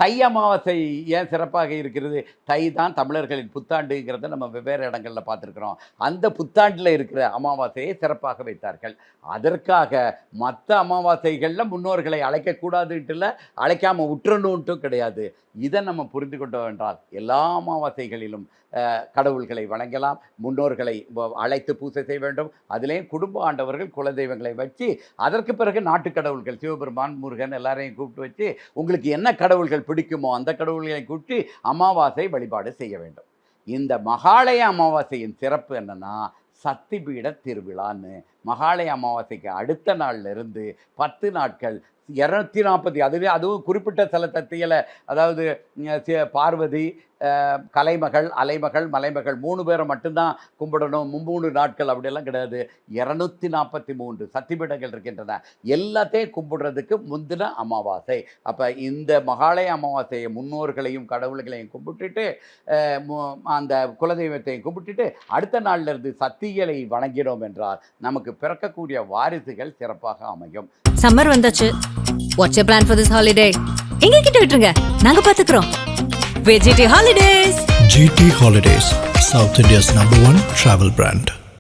தை அமாவாசை ஏன் சிறப்பாக இருக்கிறது? தை தான் தமிழர்களின் புத்தாண்டுங்கிறத நம்ம வெவ்வேறு இடங்களில் பார்த்துருக்குறோம். அந்த புத்தாண்டில் இருக்கிற அமாவாசையை சிறப்பாக வைத்தார்கள். அதற்காக மற்ற அமாவாசைகளில் முன்னோர்களை அழைக்கக்கூடாதுன்ட்டு இல்லை, அழைக்காமல் விட்டுறணுன்ட்டும் கிடையாது. இதை நம்ம புரிந்து கொண்டோம் என்றால் எல்லா அமாவாசைகளிலும் கடவுள்களை வணங்கலாம், முன்னோர்களை அழைத்து பூஜை செய்ய வேண்டும். அதிலேயும் குடும்ப ஆண்டவர்கள் குலதெய்வங்களை வச்சு, அதற்கு பிறகு நாட்டு கடவுள்கள் சிவபெருமான், முருகன் எல்லாரையும் கூப்பிட்டு வச்சு, உங்களுக்கு என்ன கடவுள்கள் பிடிக்குமோ அந்த கடவுள்களை கூப்பிட்டு அமாவாசை வழிபாடு செய்ய வேண்டும். இந்த மகாலய அமாவாசையின் சிறப்பு என்னன்னா, சக்திபீட திருவிழான்னு. மகாலய அமாவாசைக்கு அடுத்த நாள்ல இருந்து 10 நாட்கள் 240 அதுவும் குறிப்பிட்ட சில சக்திகளை, அதாவது பார்வதி, கலைமகள், அலைமகள், மலைமகள் 3 பேரை மட்டும்தான் கும்பிடணும். 3 நாட்கள் அப்படியெல்லாம் கிடையாது. 243 சக்திபீடங்கள் இருக்கின்றன. எல்லாத்தையும் கும்பிடுறதுக்கு முந்தின அமாவாசை. அப்போ இந்த மகாலய அமாவாசையை முன்னோர்களையும் கடவுள்களையும் கும்பிட்டுட்டு, அந்த குலதெய்வத்தையும் கும்பிட்டுட்டு அடுத்த நாள்ல இருந்து சக்திகளை வணங்கினோம் என்றால் நமக்கு பிறக்கக்கூடிய வாரிசுகள் சிறப்பாக அமையும். சம்மர் வந்தாச்சு. What's your plan for this holiday? எங்க கிட்ட விட்டுருங்க, நாங்க பாத்துக்கிறோம். GT Holidays. GT Holidays, South India's #1 travel brand.